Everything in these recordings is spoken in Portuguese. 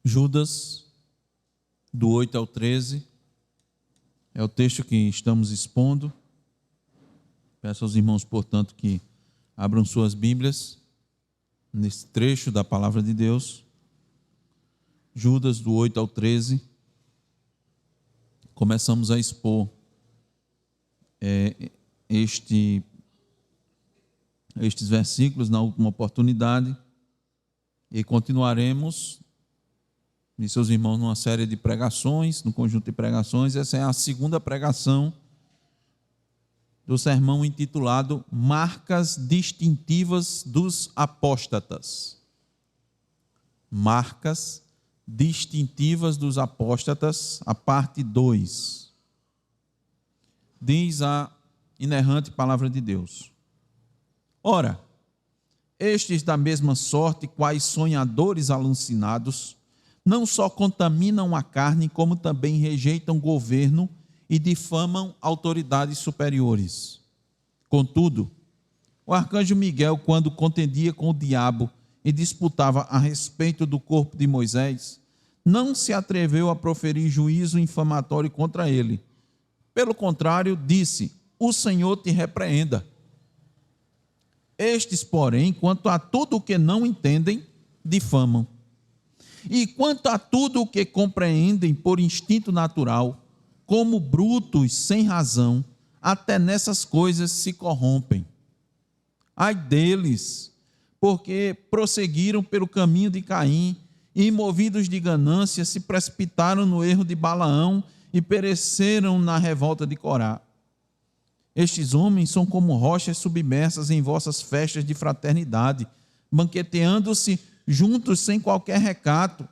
Judas, do 8 ao 13, é o texto que estamos expondo. Peço aos irmãos, portanto, que abram suas Bíblias nesse trecho da palavra de Deus. Judas, do 8 ao 13. Começamos a expor estes versículos na última oportunidade e continuaremos, seus irmãos, numa série de pregações, no conjunto de pregações. Essa é a segunda pregação do sermão intitulado Marcas Distintivas dos Apóstatas. Marcas Distintivas dos Apóstatas, a parte 2. Diz a inerrante palavra de Deus: Ora, estes da mesma sorte, quais sonhadores alucinados, não só contaminam a carne, como também rejeitam governo e difamam autoridades superiores. Contudo, o arcanjo Miguel, quando contendia com o diabo e disputava a respeito do corpo de Moisés, não se atreveu a proferir juízo infamatório contra ele. Pelo contrário, disse: o Senhor te repreenda. Estes, porém, quanto a tudo o que não entendem, difamam. E quanto a tudo o que compreendem por instinto natural, como brutos sem razão, até nessas coisas se corrompem. Ai deles, porque prosseguiram pelo caminho de Caim, e, movidos de ganância, se precipitaram no erro de Balaão e pereceram na revolta de Corá. Estes homens são como rochas submersas em vossas festas de fraternidade, banqueteando-se juntos sem qualquer recato,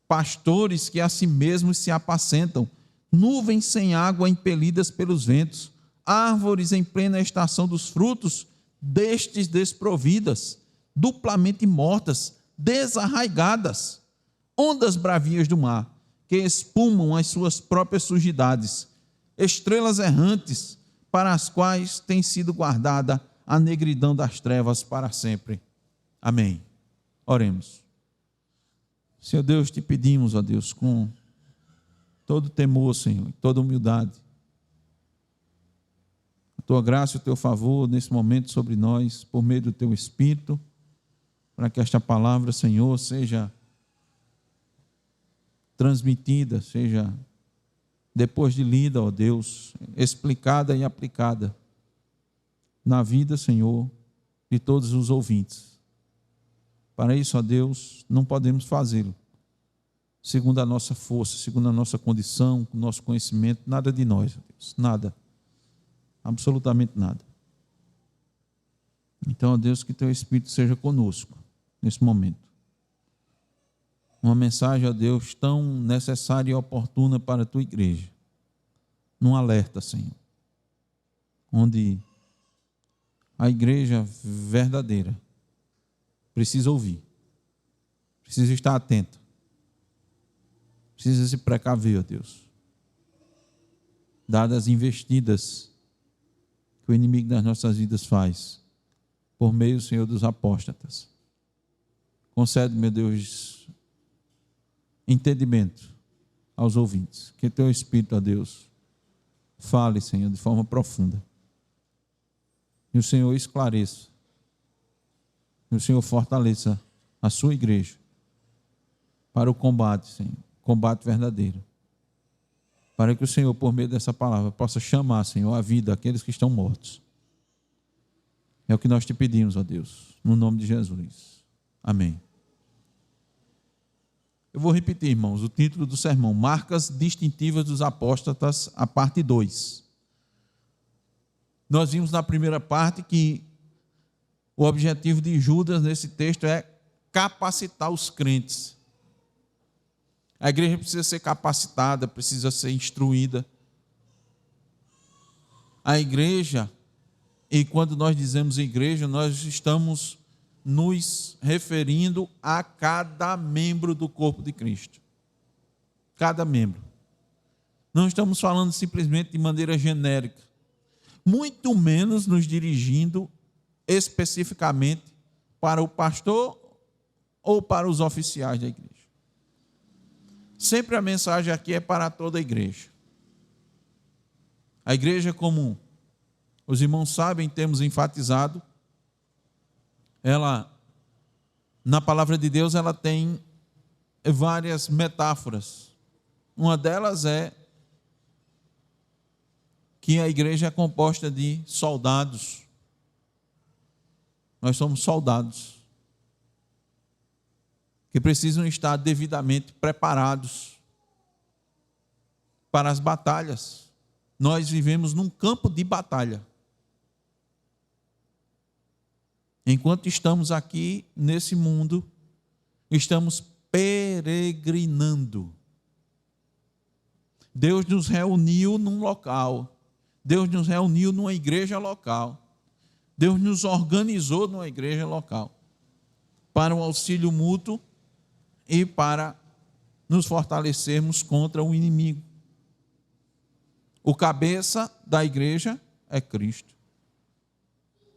pastores que a si mesmos se apacentam, nuvens sem água impelidas pelos ventos, árvores em plena estação dos frutos, destes desprovidas, duplamente mortas, desarraigadas, ondas bravias do mar, que espumam as suas próprias sujidades, estrelas errantes, para as quais tem sido guardada a negridão das trevas para sempre. Amém. Oremos. Senhor Deus, te pedimos, ó Deus, com todo temor, Senhor, e toda humildade, a tua graça e o teu favor nesse momento sobre nós, por meio do teu Espírito, para que esta palavra, Senhor, seja transmitida, seja, depois de lida, ó Deus, explicada e aplicada na vida, Senhor, de todos os ouvintes. Para isso, ó Deus, não podemos fazê-lo segundo a nossa força, segundo a nossa condição, o nosso conhecimento, nada de nós, ó Deus, nada, absolutamente nada. Então, ó Deus, que teu Espírito seja conosco nesse momento. Uma mensagem, ó Deus, tão necessária e oportuna para a tua igreja. Num alerta, Senhor, onde a igreja verdadeira precisa ouvir, precisa estar atenta, precisa se precaver, ó Deus, dadas as investidas que o inimigo das nossas vidas faz, por meio, Senhor, dos apóstatas. Concede, meu Deus, entendimento aos ouvintes, que teu Espírito, ó Deus, fale, Senhor, de forma profunda, e o Senhor esclareça, e o Senhor fortaleça a sua igreja para o combate, Senhor, combate verdadeiro, para que o Senhor, por meio dessa palavra, possa chamar, Senhor, a vida aqueles que estão mortos. É o que nós te pedimos, ó Deus, no nome de Jesus. Amém. Eu vou repetir, irmãos, o título do sermão: Marcas Distintivas dos Apóstatas, a parte 2. Nós vimos na primeira parte que o objetivo de Judas nesse texto é capacitar os crentes. A igreja precisa ser capacitada, precisa ser instruída. A igreja, e quando nós dizemos igreja, nós estamos nos referindo a cada membro do corpo de Cristo. Cada membro. Não estamos falando simplesmente de maneira genérica, muito menos nos dirigindo especificamente para o pastor ou para os oficiais da igreja. Sempre a mensagem aqui é para toda a igreja. A igreja, como os irmãos sabem, temos enfatizado, ela, na palavra de Deus, ela tem várias metáforas. Uma delas é que a igreja é composta de soldados. Nós somos soldados que precisam estar devidamente preparados para as batalhas. Nós vivemos num campo de batalha. Enquanto estamos aqui nesse mundo, estamos peregrinando. Deus nos reuniu num local. Deus nos reuniu numa igreja local. Deus nos organizou numa igreja local para o auxílio mútuo e para nos fortalecermos contra o inimigo. O cabeça da igreja é Cristo.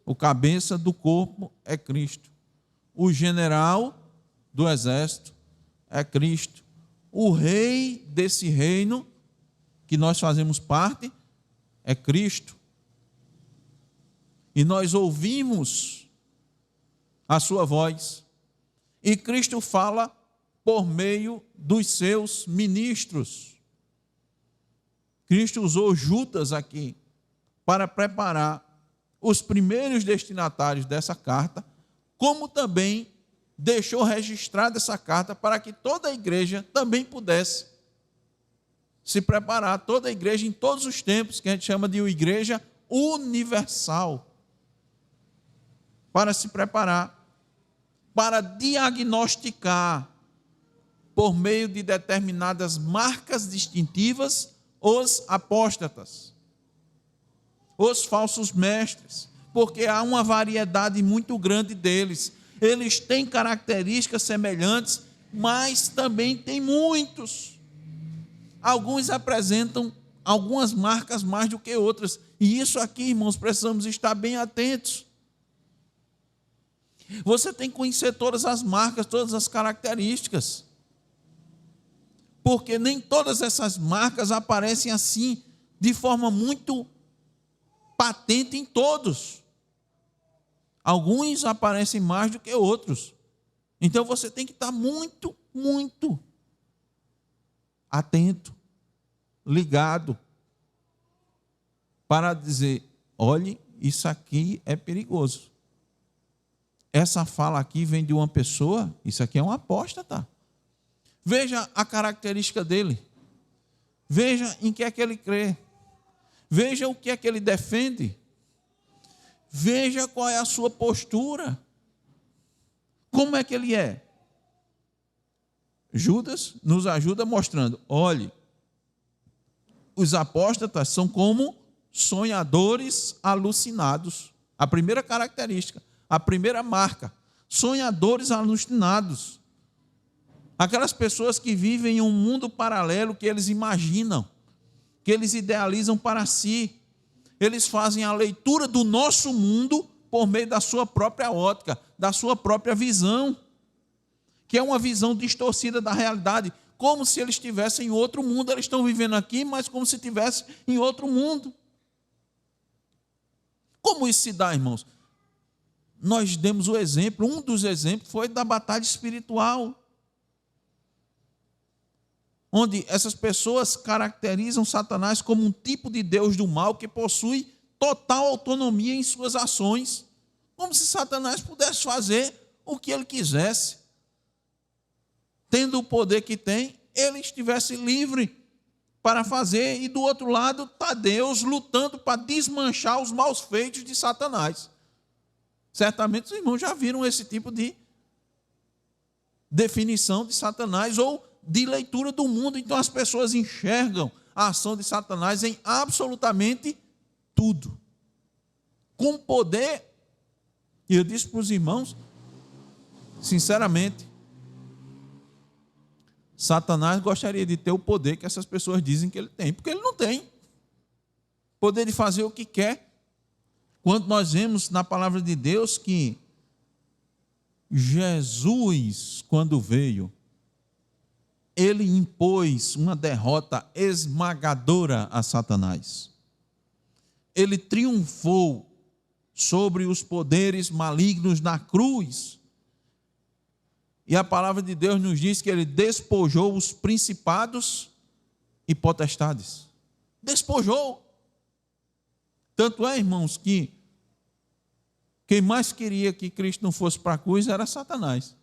O cabeça do corpo é Cristo. O general do exército é Cristo. O rei desse reino que nós fazemos parte é Cristo. E nós ouvimos a sua voz. E Cristo fala por meio dos seus ministros. Cristo usou Judas aqui para preparar os primeiros destinatários dessa carta, como também deixou registrada essa carta para que toda a igreja também pudesse se preparar, toda a igreja em todos os tempos, que a gente chama de igreja universal, para se preparar, para diagnosticar, por meio de determinadas marcas distintivas, os apóstatas, os falsos mestres, porque há uma variedade muito grande deles. Eles têm características semelhantes, mas também tem muitos. Alguns apresentam algumas marcas mais do que outras. E isso aqui, irmãos, precisamos estar bem atentos. Você tem que conhecer todas as marcas, todas as características. Porque nem todas essas marcas aparecem assim, de forma muito patente em todos. Alguns aparecem mais do que outros. Então você tem que estar muito, muito atento, ligado, para dizer: olhe, isso aqui é perigoso. Essa fala aqui vem de uma pessoa, isso aqui é um apóstata. Veja a característica dele. Veja em que é que ele crê. Veja o que é que ele defende. Veja qual é a sua postura. Como é que ele é? Judas nos ajuda mostrando: olhe, os apóstatas são como sonhadores alucinados. A primeira característica, a primeira marca, sonhadores alucinados. Aquelas pessoas que vivem em um mundo paralelo que eles imaginam, que eles idealizam para si. Eles fazem a leitura do nosso mundo por meio da sua própria ótica, da sua própria visão, que é uma visão distorcida da realidade, como se eles estivessem em outro mundo. Eles estão vivendo aqui, mas como se estivessem em outro mundo. Como isso se dá, irmãos? Nós demos o exemplo, um dos exemplos foi da batalha espiritual, onde essas pessoas caracterizam Satanás como um tipo de Deus do mal que possui total autonomia em suas ações, como se Satanás pudesse fazer o que ele quisesse. Tendo o poder que tem, ele estivesse livre para fazer, e do outro lado está Deus lutando para desmanchar os maus feitos de Satanás. Certamente os irmãos já viram esse tipo de definição de Satanás, ou de leitura do mundo. Então as pessoas enxergam a ação de Satanás em absolutamente tudo, com poder. E eu disse para os irmãos, sinceramente, Satanás gostaria de ter o poder que essas pessoas dizem que ele tem, porque ele não tem poder de fazer o que quer. Quando nós vemos na palavra de Deus que Jesus, quando veio, ele impôs uma derrota esmagadora a Satanás. Ele triunfou sobre os poderes malignos na cruz. E a palavra de Deus nos diz que ele despojou os principados e potestades. Despojou. Tanto é, irmãos, que quem mais queria que Cristo não fosse para a cruz era Satanás.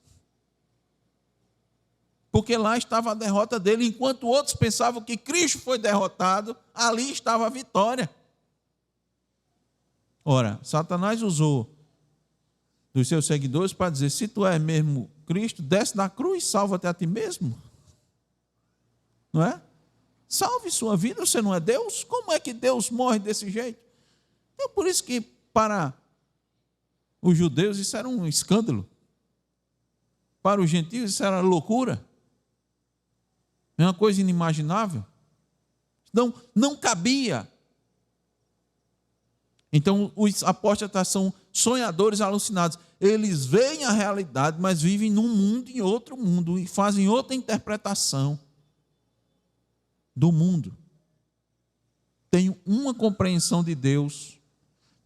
Porque lá estava a derrota dele, enquanto outros pensavam que Cristo foi derrotado, ali estava a vitória. Ora, Satanás usou dos seus seguidores para dizer: se tu és mesmo Cristo, desce da cruz, salva-te a ti mesmo. Não é? Salve sua vida, você não é Deus? Como é que Deus morre desse jeito? Então, por isso que para os judeus isso era um escândalo. Para os gentios isso era loucura. É uma coisa inimaginável. Não cabia. Então, os apóstatas são sonhadores alucinados. Eles veem a realidade, mas vivem num mundo, em outro mundo, e fazem outra interpretação do mundo. Tem uma compreensão de Deus,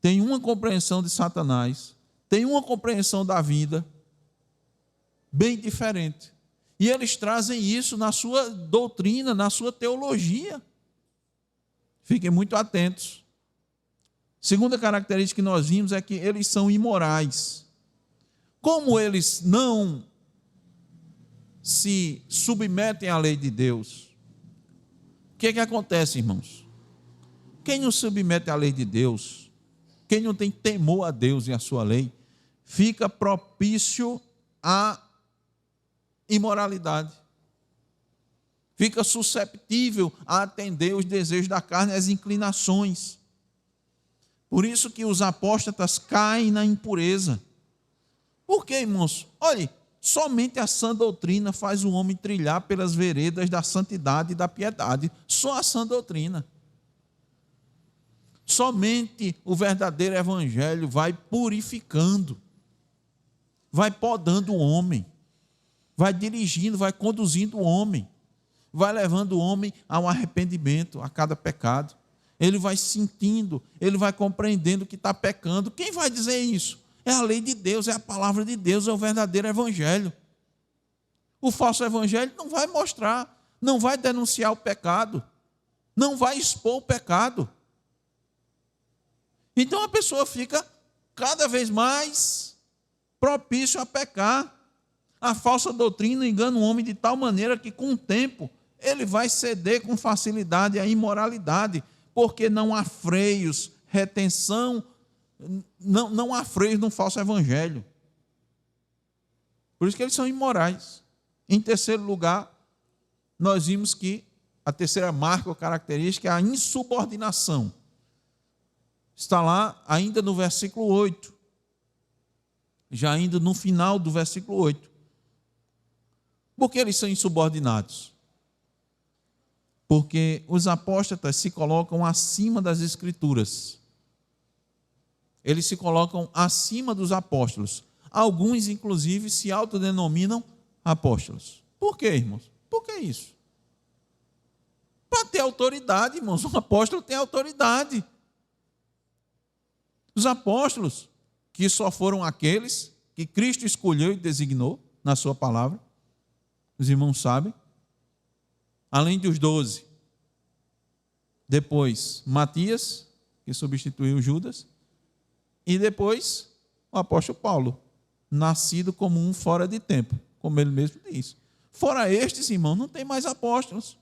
tem uma compreensão de Satanás, tem uma compreensão da vida bem diferente. E eles trazem isso na sua doutrina, na sua teologia. Fiquem muito atentos. Segunda característica que nós vimos é que eles são imorais. Como eles não se submetem à lei de Deus, o que acontece, irmãos? Quem não se submete à lei de Deus, quem não tem temor a Deus e a sua lei, fica propício à imoralidade. Fica susceptível a atender os desejos da carne e as inclinações. Por isso que os apóstatas caem na impureza. Por quê, irmãos? Olhe, somente a sã doutrina faz o homem trilhar pelas veredas da santidade e da piedade. Só a sã doutrina. Somente o verdadeiro evangelho vai purificando, vai podando o homem, vai dirigindo, vai conduzindo o homem, vai levando o homem ao arrependimento, a cada pecado. Ele vai sentindo, ele vai compreendendo que está pecando. Quem vai dizer isso? É a lei de Deus, é a palavra de Deus, é o verdadeiro evangelho. O falso evangelho não vai mostrar, não vai denunciar o pecado, não vai expor o pecado. Então a pessoa fica cada vez mais propício a pecar. A falsa doutrina engana o homem de tal maneira que, com o tempo, ele vai ceder com facilidade à imoralidade, porque não há freios, retenção, não há freios no falso evangelho. Por isso que eles são imorais. Em terceiro lugar, nós vimos que a terceira marca ou característica é a insubordinação. Está lá ainda no versículo 8. Já ainda no final do versículo 8. Por que eles são insubordinados? Porque os apóstatas se colocam acima das Escrituras. Eles se colocam acima dos apóstolos. Alguns, inclusive, se autodenominam apóstolos. Por quê, irmãos? Por que isso? Para ter autoridade, irmãos. Um apóstolo tem autoridade. Os apóstolos, que só foram aqueles que Cristo escolheu e designou na sua palavra, os irmãos sabem, além dos 12, depois Matias, que substituiu Judas, e depois o apóstolo Paulo, nascido como um fora de tempo, como ele mesmo diz. Fora estes, irmãos, não tem mais apóstolos.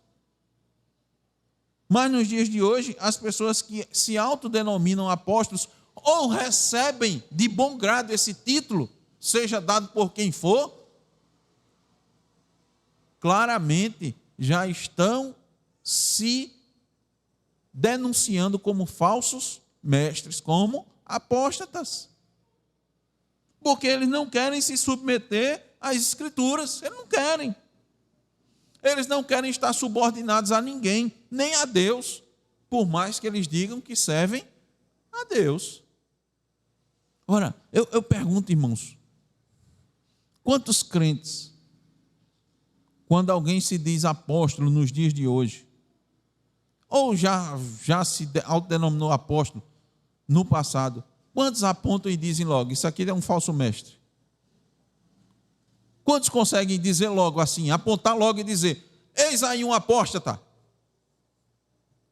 Mas nos dias de hoje, as pessoas que se autodenominam apóstolos ou recebem de bom grado esse título, seja dado por quem for, claramente já estão se denunciando como falsos mestres, como apóstatas. Porque eles não querem se submeter às Escrituras, eles não querem. Eles não querem estar subordinados a ninguém, nem a Deus, por mais que eles digam que servem a Deus. Ora, eu pergunto, irmãos, quantos crentes, quando alguém se diz apóstolo nos dias de hoje, ou já se autodenominou apóstolo no passado, quantos apontam e dizem logo, isso aqui é um falso mestre? Quantos conseguem dizer logo assim, apontar logo e dizer, eis aí um apóstata?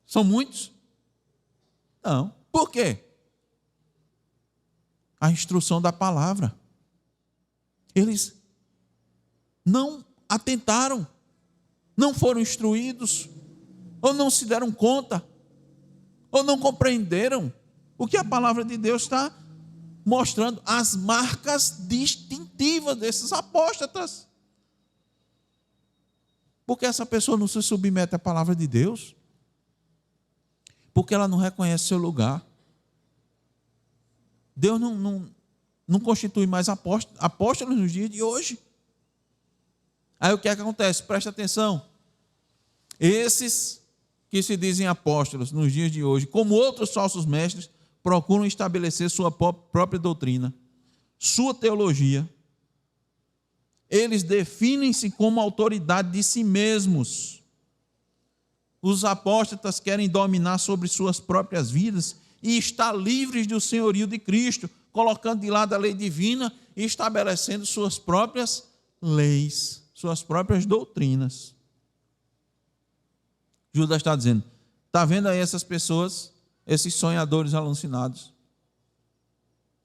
São muitos? Não. Por quê? A instrução da palavra. Eles não atentaram, não foram instruídos, ou não se deram conta, ou não compreenderam o que a palavra de Deus está mostrando, as marcas distintivas desses apóstatas. Porque essa pessoa não se submete à palavra de Deus, porque ela não reconhece seu lugar. Deus não constitui mais apóstolos nos dias de hoje. Aí o que é que acontece? Presta atenção. Esses que se dizem apóstolos nos dias de hoje, como outros falsos mestres, procuram estabelecer sua própria doutrina, sua teologia. Eles definem-se como autoridade de si mesmos. Os apóstatas querem dominar sobre suas próprias vidas e estar livres do senhorio de Cristo, colocando de lado a lei divina e estabelecendo suas próprias leis, suas próprias doutrinas. Judas está dizendo, está vendo aí essas pessoas, esses sonhadores alucinados,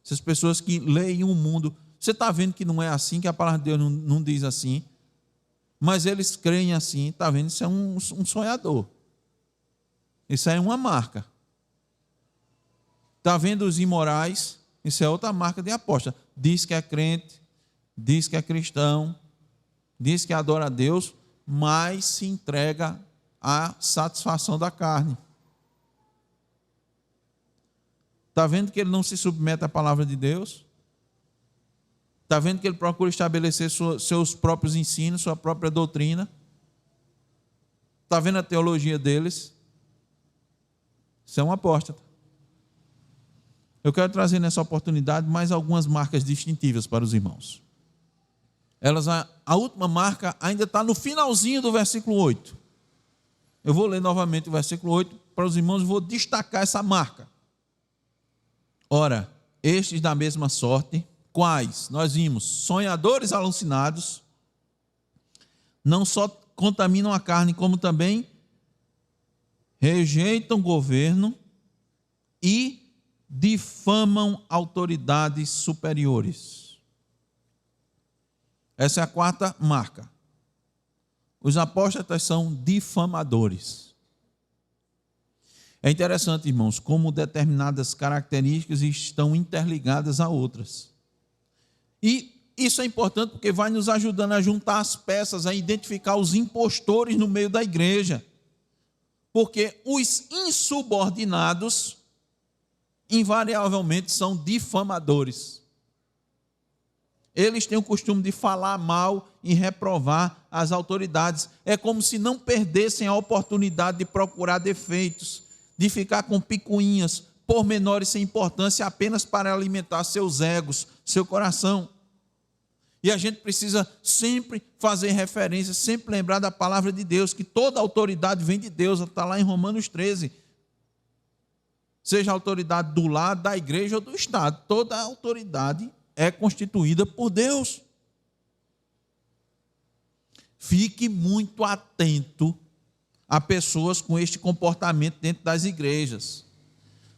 essas pessoas que leem o mundo, você está vendo que não é assim, que a palavra de Deus não diz assim, mas eles creem assim, está vendo? Isso é um sonhador, isso é uma marca. Está vendo os imorais? Isso é outra marca de apóstolo. Diz que é crente, diz que é cristão, diz que adora a Deus, mas se entrega à satisfação da carne. Está vendo que ele não se submete à palavra de Deus? Está vendo que ele procura estabelecer seus próprios ensinos, sua própria doutrina? Está vendo a teologia deles? Isso é um apóstata. Eu quero trazer nessa oportunidade mais algumas marcas distintivas para os irmãos. A última marca ainda está no finalzinho do versículo 8. Eu vou ler novamente o versículo 8 para os irmãos e vou destacar essa marca. Ora, estes da mesma sorte, quais? Nós vimos, sonhadores alucinados, não só contaminam a carne, como também rejeitam o governo e difamam autoridades superiores. Essa é a quarta marca. Os apóstatas são difamadores. É interessante, irmãos, como determinadas características estão interligadas a outras. E isso é importante porque vai nos ajudando a juntar as peças, a identificar os impostores no meio da igreja. Porque os insubordinados invariavelmente são difamadores. Eles têm o costume de falar mal e reprovar as autoridades. É como se não perdessem a oportunidade de procurar defeitos, de ficar com picuinhas, pormenores sem importância, apenas para alimentar seus egos, seu coração. E a gente precisa sempre fazer referência, sempre lembrar da palavra de Deus, que toda autoridade vem de Deus, está lá em Romanos 13. Seja a autoridade do lar, da igreja ou do Estado, toda a autoridade é constituída por Deus. Fique muito atento a pessoas com este comportamento dentro das igrejas.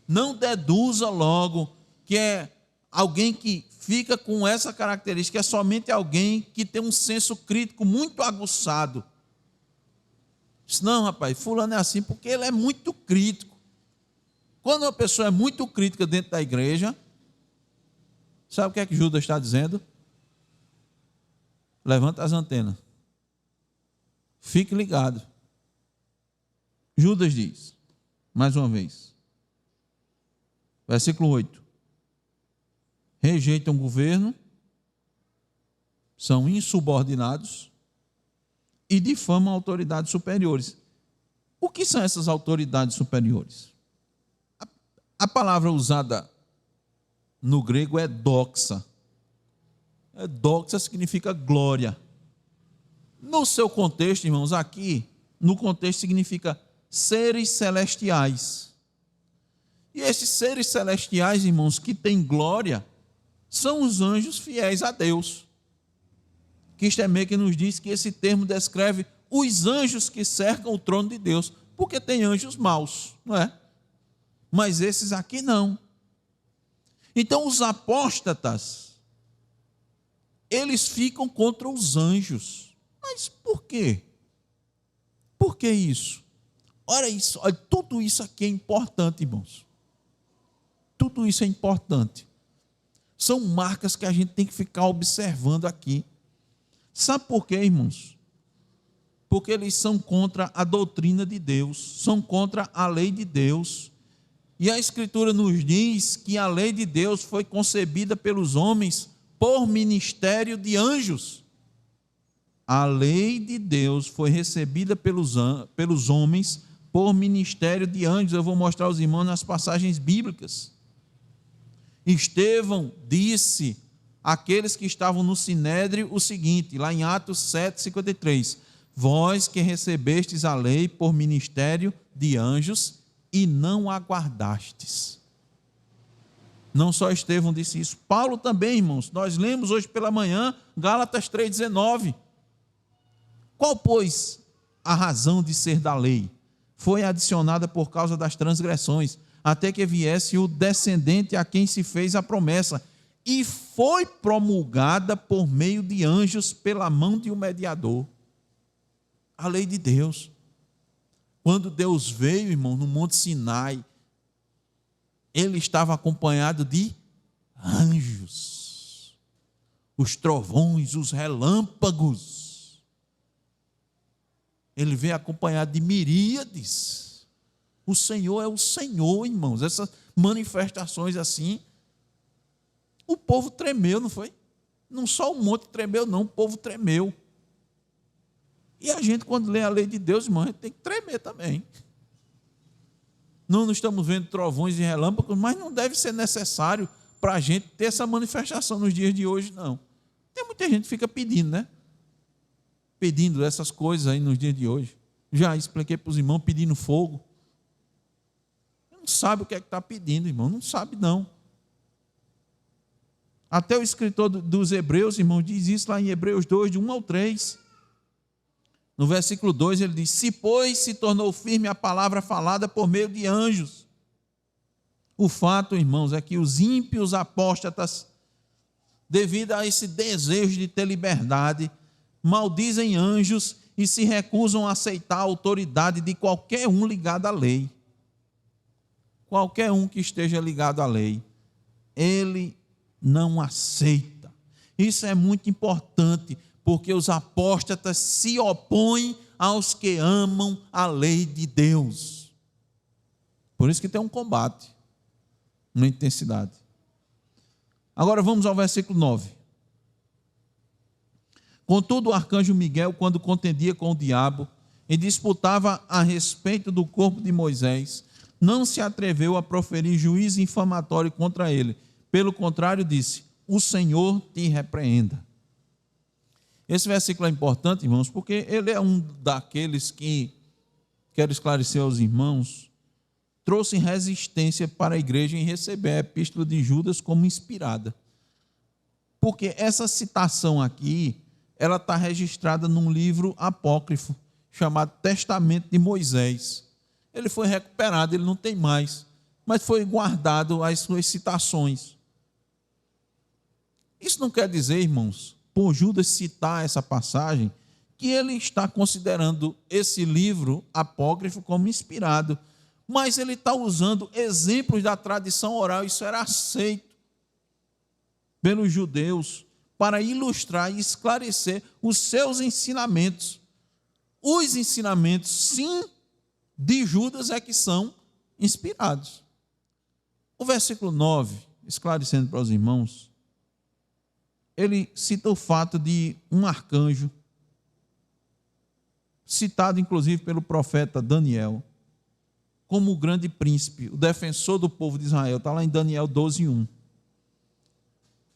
Não deduza logo que é alguém que fica com essa característica, é somente alguém que tem um senso crítico muito aguçado. Não, rapaz, fulano é assim porque ele é muito crítico. Quando uma pessoa é muito crítica dentro da igreja, sabe o que é que Judas está dizendo? Levanta as antenas. Fique ligado. Judas diz, mais uma vez, versículo 8: rejeitam o governo, são insubordinados e difamam autoridades superiores. O que são essas autoridades superiores? A palavra usada no grego é doxa. Doxa significa glória. No seu contexto, irmãos, aqui, no contexto significa seres celestiais. E esses seres celestiais, irmãos, que têm glória, são os anjos fiéis a Deus. Kistemeyer nos diz que esse termo descreve os anjos que cercam o trono de Deus, porque tem anjos maus, não é? Mas esses aqui não. Então os apóstatas, eles ficam contra os anjos. Mas por quê? Por que isso? Olha isso, olha, tudo isso aqui é importante, irmãos. Tudo isso é importante. São marcas que a gente tem que ficar observando aqui. Sabe por quê, irmãos? Porque eles são contra a doutrina de Deus, são contra a lei de Deus. E a Escritura nos diz que a lei de Deus foi concebida pelos homens por ministério de anjos. A lei de Deus foi recebida pelos homens por ministério de anjos. Eu vou mostrar aos irmãos nas passagens bíblicas. Estevão disse àqueles que estavam no Sinédrio o seguinte, lá em Atos 7:53, vós que recebestes a lei por ministério de anjos e não aguardastes. Não só Estevão disse isso, Paulo também, irmãos. Nós lemos hoje pela manhã Gálatas 3:19. Qual, pois, a razão de ser da lei? Foi adicionada por causa das transgressões, até que viesse o descendente a quem se fez a promessa, e foi promulgada por meio de anjos pela mão de um mediador. A lei de Deus. Quando Deus veio, irmão, no Monte Sinai, ele estava acompanhado de anjos, os trovões, os relâmpagos. Ele veio acompanhado de miríades. O Senhor é o Senhor, irmãos. Essas manifestações assim, o povo tremeu, não foi? Não só o monte tremeu, não, o povo tremeu. E a gente, quando lê a lei de Deus, irmão, a gente tem que tremer também. Não estamos vendo trovões e relâmpagos, mas não deve ser necessário para a gente ter essa manifestação nos dias de hoje, não. Tem muita gente que fica pedindo, né? Pedindo essas coisas aí nos dias de hoje. Já expliquei para os irmãos, pedindo fogo. Não sabe o que é que está pedindo, irmão. Não sabe, não. Até o escritor dos Hebreus, irmão, diz isso lá em Hebreus 2, de 1 ao 3. No versículo 2 ele diz, se pois se tornou firme a palavra falada por meio de anjos. O fato, irmãos, é que os ímpios apóstatas, devido a esse desejo de ter liberdade, maldizem anjos e se recusam a aceitar a autoridade de qualquer um ligado à lei. Qualquer um que esteja ligado à lei, ele não aceita. Isso é muito importante, porque os apóstatas se opõem aos que amam a lei de Deus. Por isso que tem um combate, uma intensidade. Agora vamos ao versículo 9. Contudo, o arcanjo Miguel, quando contendia com o diabo e disputava a respeito do corpo de Moisés, não se atreveu a proferir juízo infamatório contra ele. Pelo contrário, disse, o Senhor te repreenda. Esse versículo é importante, irmãos, porque ele é um daqueles que, quero esclarecer aos irmãos, trouxe resistência para a igreja em receber a epístola de Judas como inspirada. Porque essa citação aqui, ela está registrada num livro apócrifo, chamado Testamento de Moisés. Ele foi recuperado, ele não tem mais, mas foi guardado as suas citações. Isso não quer dizer, irmãos, por Judas citar essa passagem, que ele está considerando esse livro apócrifo como inspirado, mas ele está usando exemplos da tradição oral. Isso era aceito pelos judeus para ilustrar e esclarecer os seus ensinamentos. Os ensinamentos, sim, de Judas é que são inspirados. O versículo 9, esclarecendo para os irmãos, ele cita o fato de um arcanjo, citado inclusive pelo profeta Daniel, como o grande príncipe, o defensor do povo de Israel. Está lá em Daniel 12:1.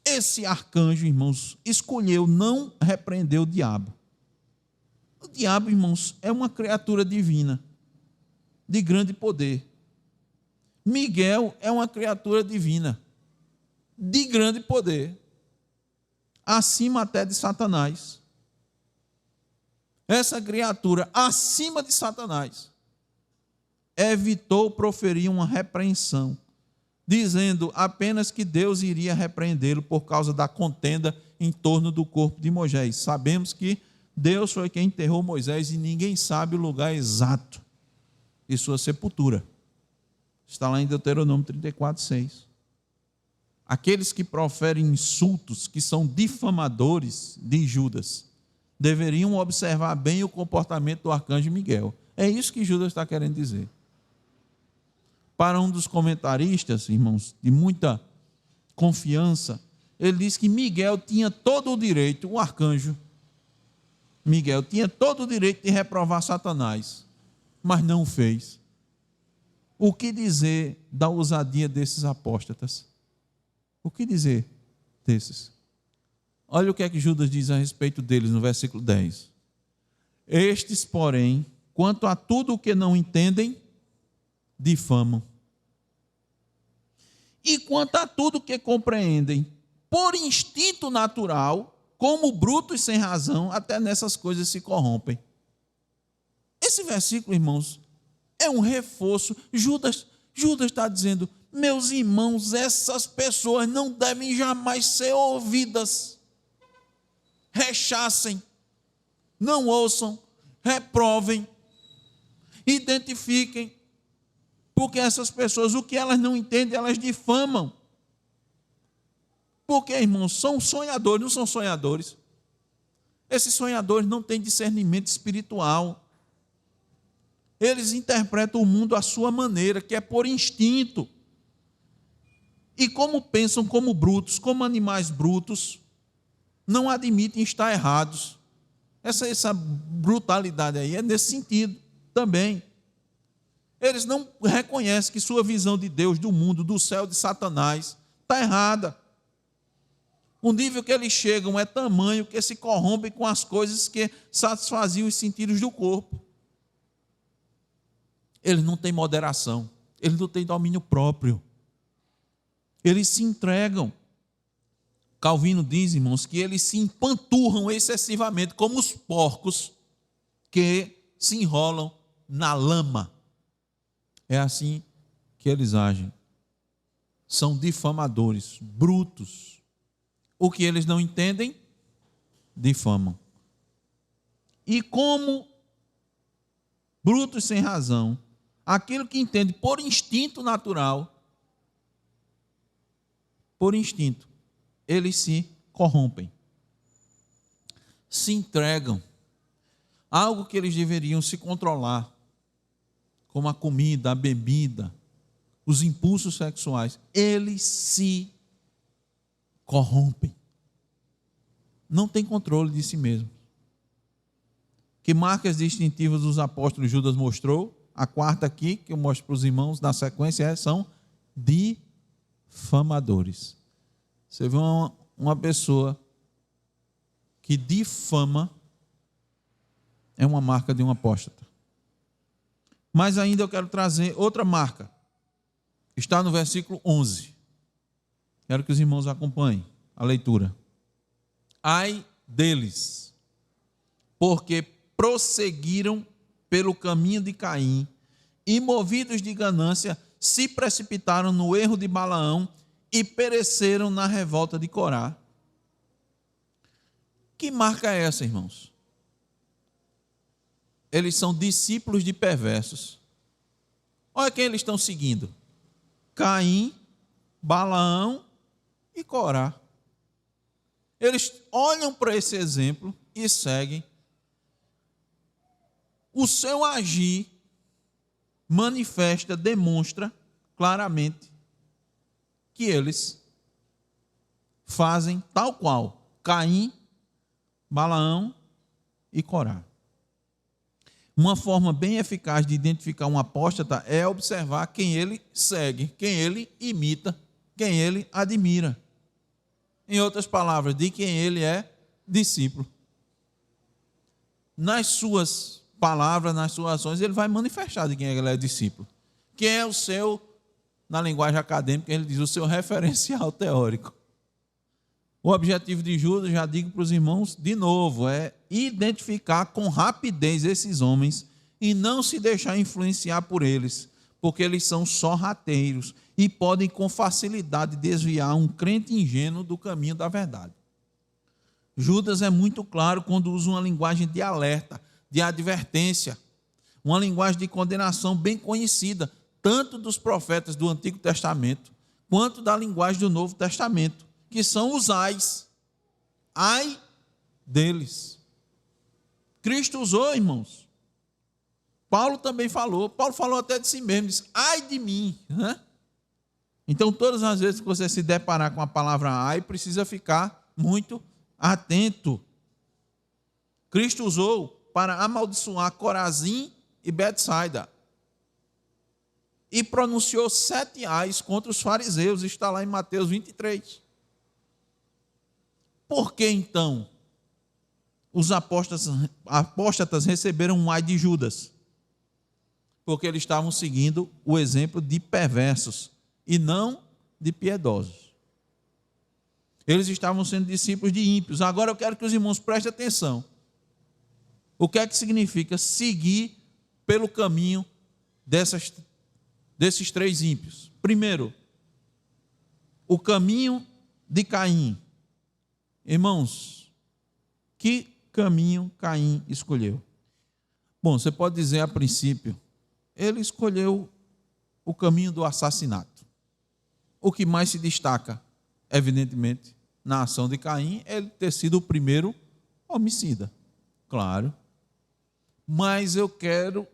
Esse arcanjo, irmãos, escolheu não repreender o diabo. O diabo, irmãos, é uma criatura divina, de grande poder. Miguel é uma criatura divina, de grande poder, acima até de Satanás. Essa criatura, acima de Satanás, evitou proferir uma repreensão, dizendo apenas que Deus iria repreendê-lo por causa da contenda em torno do corpo de Moisés. Sabemos que Deus foi quem enterrou Moisés e ninguém sabe o lugar exato de sua sepultura. Está lá em Deuteronômio 34, 6. Aqueles que proferem insultos, que são difamadores de Judas, deveriam observar bem o comportamento do arcanjo Miguel. É isso que Judas está querendo dizer. Para um dos comentaristas, irmãos, de muita confiança, ele diz que Miguel tinha todo o direito, o arcanjo Miguel tinha todo o direito de reprovar Satanás, mas não o fez. O que dizer da ousadia desses apóstatas? O que dizer desses? Olha o que é que Judas diz a respeito deles no versículo 10. Estes, porém, quanto a tudo o que não entendem, difamam. E quanto a tudo o que compreendem, por instinto natural, como brutos sem razão, até nessas coisas se corrompem. Esse versículo, irmãos, é um reforço. Judas está dizendo, meus irmãos, essas pessoas não devem jamais ser ouvidas. Rechacem, não ouçam, reprovem, identifiquem, porque essas pessoas, o que elas não entendem, elas difamam. Porque, irmãos, são sonhadores, não são sonhadores. Esses sonhadores não têm discernimento espiritual. Eles interpretam o mundo à sua maneira, que é por instinto. E como pensam como brutos, como animais brutos, não admitem estar errados. Essa brutalidade aí é nesse sentido também. Eles não reconhecem que sua visão de Deus, do mundo, do céu, de Satanás, está errada. O nível que eles chegam é tamanho que se corrompem com as coisas que satisfaziam os sentidos do corpo. Eles não têm moderação, eles não têm domínio próprio. Eles se entregam. Calvino diz, irmãos, que eles se empanturram excessivamente, como os porcos que se enrolam na lama. É assim que eles agem. São difamadores, brutos. O que eles não entendem, difamam. E como brutos sem razão, aquilo que entende por instinto natural, por instinto, eles se corrompem, se entregam. Algo que eles deveriam se controlar, como a comida, a bebida, os impulsos sexuais, eles se corrompem. Não tem controle de si mesmo. Que marcas distintivas dos apóstolos Judas mostrou? A quarta aqui, que eu mostro para os irmãos na sequência, são difamadores. Você vê uma pessoa que difama, é uma marca de um apóstata. Mas ainda eu quero trazer outra marca. Está no versículo 11. Quero que os irmãos acompanhem a leitura. Ai deles, porque prosseguiram pelo caminho de Caim e, movidos de ganância, se precipitaram no erro de Balaão e pereceram na revolta de Corá. Que marca é essa, irmãos? Eles são discípulos de perversos. Olha quem eles estão seguindo: Caim, Balaão e Corá. Eles olham para esse exemplo e seguem. O seu agir manifesta, demonstra claramente que eles fazem tal qual Caim, Balaão e Corá. Uma forma bem eficaz de identificar um apóstata é observar quem ele segue, quem ele imita, quem ele admira. Em outras palavras, de quem ele é discípulo. nas suas palavras, nas suas ações, ele vai manifestar de quem ele é discípulo. Que é o seu, na linguagem acadêmica, ele diz, o seu referencial teórico. O objetivo de Judas, já digo para os irmãos de novo, é identificar com rapidez esses homens e não se deixar influenciar por eles, porque eles são sorrateiros e podem com facilidade desviar um crente ingênuo do caminho da verdade. Judas é muito claro quando usa uma linguagem de alerta, de advertência, uma linguagem de condenação bem conhecida, tanto dos profetas do Antigo Testamento, quanto da linguagem do Novo Testamento, que são os ais. Ai deles. Cristo usou, irmãos. Paulo também falou. Paulo falou até de si mesmo, disse, ai de mim. Então, todas as vezes que você se deparar com a palavra ai, precisa ficar muito atento. Cristo usou para amaldiçoar Corazim e Betsaida. E pronunciou 7 ais contra os fariseus, está lá em Mateus 23. Por que então os apóstatas receberam um ai de Judas? Porque eles estavam seguindo o exemplo de perversos e não de piedosos. Eles estavam sendo discípulos de ímpios. Agora eu quero que os irmãos prestem atenção. O que é que significa seguir pelo caminho desses 3 ímpios? Primeiro, o caminho de Caim. Irmãos, que caminho Caim escolheu? Bom, você pode dizer a princípio, ele escolheu o caminho do assassinato. O que mais se destaca, evidentemente, na ação de Caim, é ele ter sido o primeiro homicida. Claro. Mas eu quero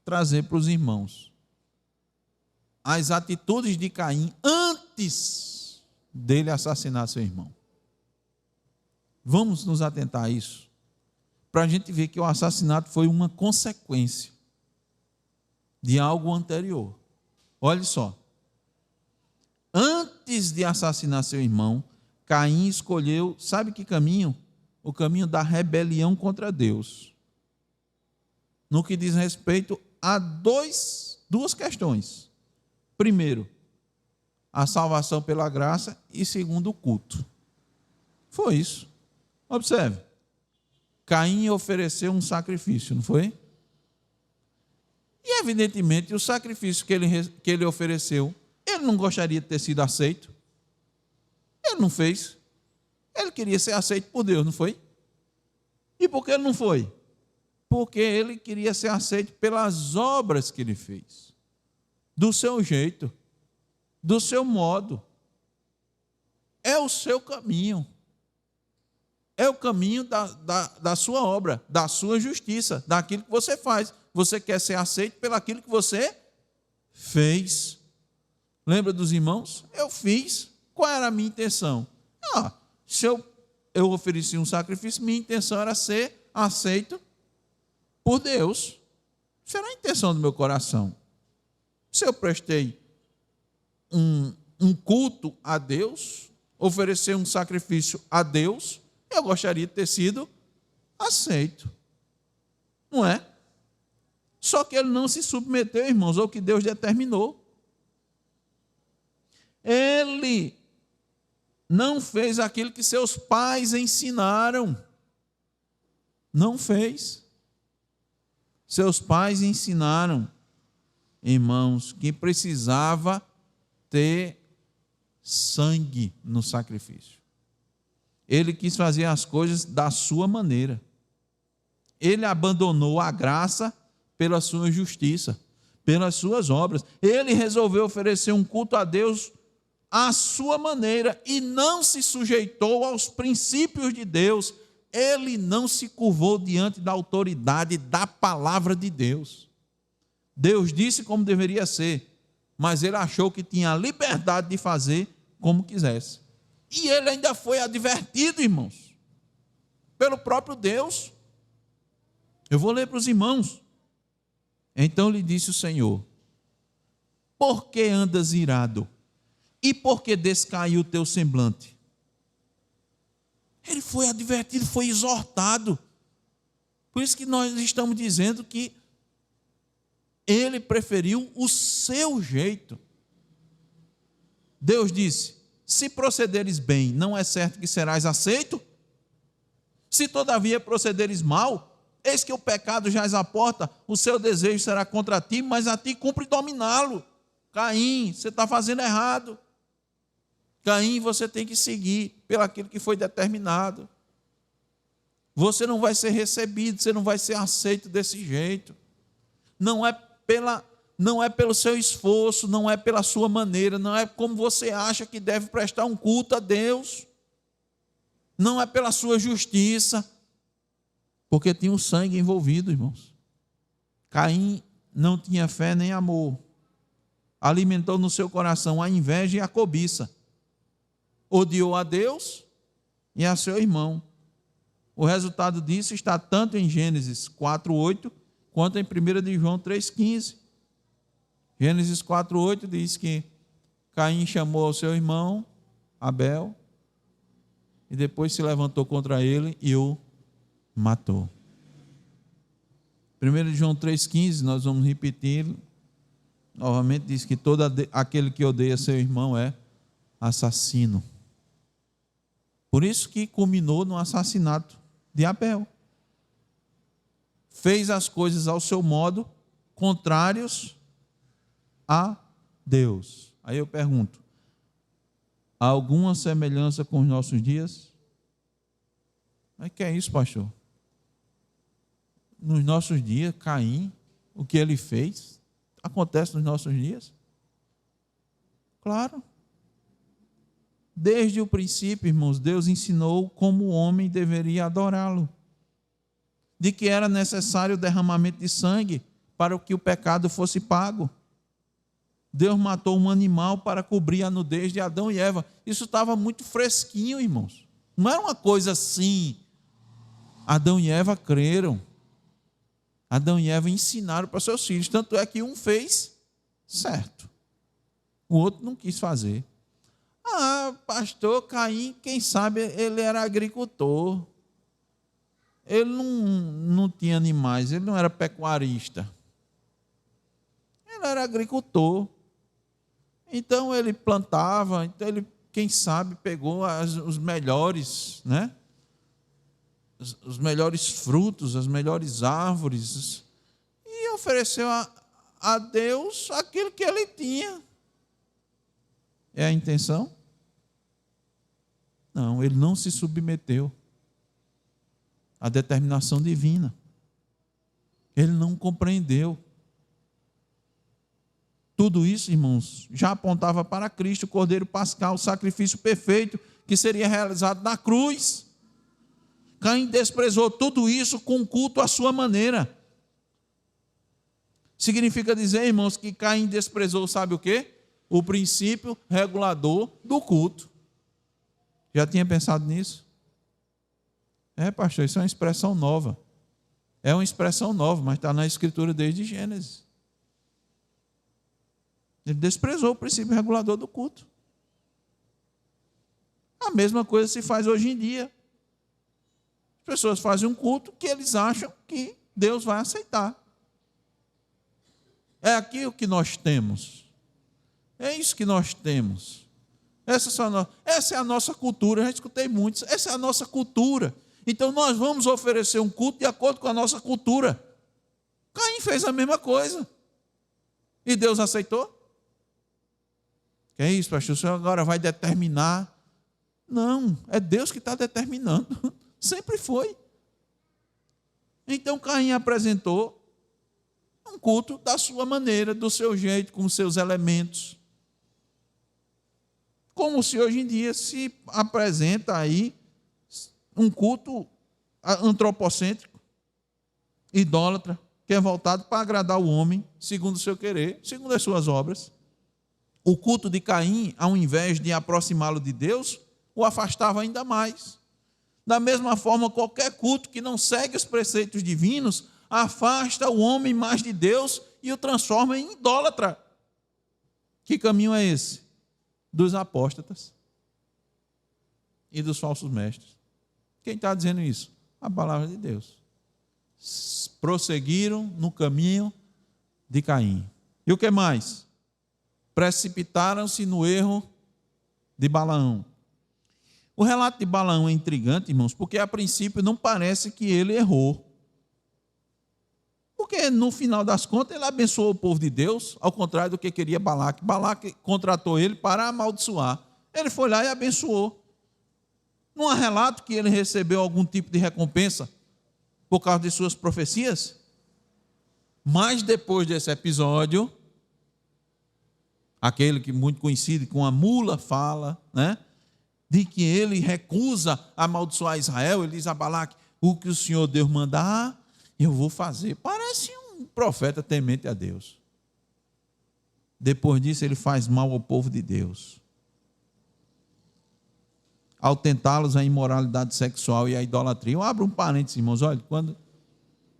trazer para os irmãos as atitudes de Caim antes dele assassinar seu irmão. Vamos nos atentar a isso, para a gente ver que o assassinato foi uma consequência de algo anterior. Olha só. Antes de assassinar seu irmão, Caim escolheu, sabe que caminho? O caminho da rebelião contra Deus. No que diz respeito a duas questões. Primeiro, a salvação pela graça e segundo, o culto. Foi isso. Observe. Caim ofereceu um sacrifício, não foi? E evidentemente o sacrifício que ele ofereceu, ele não gostaria de ter sido aceito. Ele não fez. Ele queria ser aceito por Deus, não foi? E por que ele não foi? Porque ele queria ser aceito pelas obras que ele fez. Do seu jeito. Do seu modo. É o seu caminho. É o caminho da sua obra, da sua justiça, daquilo que você faz. Você quer ser aceito pelaquilo que você fez. Lembra dos irmãos? Eu fiz. Qual era a minha intenção? Se eu ofereci um sacrifício, minha intenção era ser aceito por Deus. Isso era a intenção do meu coração. Se eu prestei um culto a Deus, oferecer um sacrifício a Deus, eu gostaria de ter sido aceito. Não é? Só que ele não se submeteu, irmãos, ao que Deus determinou. Ele não fez aquilo que seus pais ensinaram. Não fez. Seus pais ensinaram, irmãos, que precisava ter sangue no sacrifício. Ele quis fazer as coisas da sua maneira. Ele abandonou a graça pela sua justiça, pelas suas obras. Ele resolveu oferecer um culto a Deus à sua maneira e não se sujeitou aos princípios de Deus. Ele não se curvou diante da autoridade da palavra de Deus. Deus disse como deveria ser, mas ele achou que tinha a liberdade de fazer como quisesse. E ele ainda foi advertido, irmãos, pelo próprio Deus. Eu vou ler para os irmãos. Então lhe disse o Senhor: por que andas irado? E por que descaiu o teu semblante? Ele foi advertido, foi exortado. Por isso que nós estamos dizendo que ele preferiu o seu jeito. Deus disse: se procederes bem, não é certo que serás aceito? Se todavia procederes mal, eis que o pecado jaz à porta, o seu desejo será contra ti, mas a ti cumpre dominá-lo. Caim, você está fazendo errado. Caim, você tem que seguir pelaquilo que foi determinado. Você não vai ser recebido, você não vai ser aceito desse jeito. Não é pelo seu esforço, não é pela sua maneira, não é como você acha que deve prestar um culto a Deus. Não é pela sua justiça, porque tinha o sangue envolvido, irmãos. Caim não tinha fé nem amor. Alimentou no seu coração a inveja e a cobiça. Odiou a Deus e a seu irmão. O resultado disso está tanto em Gênesis 4:8 quanto em 1 de João 3,15. Gênesis 4:8 diz que Caim chamou ao seu irmão Abel e depois se levantou contra ele e o matou. 1 de João 3,15, nós vamos repetir novamente, diz que todo aquele que odeia seu irmão é assassino. Por isso que culminou no assassinato de Abel. Fez as coisas ao seu modo, contrários a Deus. Aí eu pergunto: há alguma semelhança com os nossos dias? Mas que é isso, pastor? Nos nossos dias, Caim, o que ele fez, acontece nos nossos dias? Claro. Desde o princípio, irmãos, Deus ensinou como o homem deveria adorá-lo. De que era necessário o derramamento de sangue para que o pecado fosse pago. Deus matou um animal para cobrir a nudez de Adão e Eva. Isso estava muito fresquinho, irmãos. Não era uma coisa assim. Adão e Eva creram. Adão e Eva ensinaram para seus filhos. Tanto é que um fez certo. O outro não quis fazer. Ah, pastor Caim, quem sabe ele era agricultor. Ele não tinha animais, ele não era pecuarista. Ele era agricultor. Então ele plantava, então ele, quem sabe, pegou os melhores, né? Os melhores frutos, as melhores árvores, e ofereceu a Deus aquilo que ele tinha. É a intenção? Não, ele não se submeteu à determinação divina. Ele não compreendeu. Tudo isso, irmãos, já apontava para Cristo, o Cordeiro Pascal, o sacrifício perfeito que seria realizado na cruz. Caim desprezou tudo isso com culto à sua maneira. Significa dizer, irmãos, que Caim desprezou, sabe o quê? O princípio regulador do culto. Já tinha pensado nisso? Pastor, isso é uma expressão nova. É uma expressão nova, mas está na Escritura desde Gênesis. Ele desprezou o princípio regulador do culto. A mesma coisa se faz hoje em dia. As pessoas fazem um culto que eles acham que Deus vai aceitar. É aqui o que nós temos. É isso que nós temos. Essa é a nossa cultura. Eu já escutei muitos. Essa é a nossa cultura. Então nós vamos oferecer um culto de acordo com a nossa cultura. Caim fez a mesma coisa. E Deus aceitou? Que é isso, pastor? O senhor agora vai determinar? Não, é Deus que está determinando. Sempre foi. Então Caim apresentou um culto da sua maneira, do seu jeito, com os seus elementos. Como se hoje em dia se apresenta aí um culto antropocêntrico, idólatra, que é voltado para agradar o homem, segundo o seu querer, segundo as suas obras. O culto de Caim, ao invés de aproximá-lo de Deus, o afastava ainda mais. Da mesma forma, qualquer culto que não segue os preceitos divinos, afasta o homem mais de Deus e o transforma em idólatra. Que caminho é esse? Dos apóstatas e dos falsos mestres. Quem está dizendo isso? A palavra de Deus. prosseguiram no caminho de Caim. E o que mais? Precipitaram-se no erro de Balaão. O relato de Balaão é intrigante, irmãos, porque a princípio não parece que ele errou. Porque no final das contas ele abençoou o povo de Deus, ao contrário do que queria Balaque. Balaque contratou ele para amaldiçoar. Ele foi lá e abençoou. Não há relato que ele recebeu algum tipo de recompensa por causa de suas profecias? Mas depois desse episódio, aquele que muito conhecido, com a mula fala, né? De que ele recusa amaldiçoar Israel, ele diz a Balaque: o que o Senhor Deus mandar, eu vou fazer. Parece um profeta temente a Deus. Depois disso, ele faz mal ao povo de Deus. Ao tentá-los a imoralidade sexual e a idolatria. Eu abro um parênteses, irmãos, olha, quando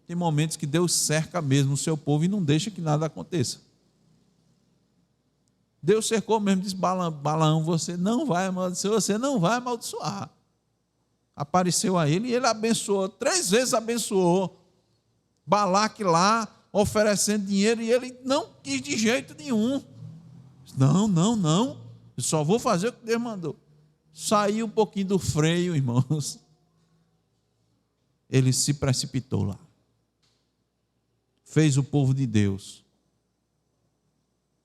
tem momentos que Deus cerca mesmo o seu povo e não deixa que nada aconteça. Deus cercou mesmo, disse: Balaão, você não vai amaldiçoar, você não vai amaldiçoar. Apareceu a ele e ele abençoou, 3 vezes abençoou. Balaque lá, oferecendo dinheiro, e ele não quis de jeito nenhum. Não, eu só vou fazer o que Deus mandou. Saiu um pouquinho do freio, irmãos. Ele se precipitou lá. Fez o povo de Deus.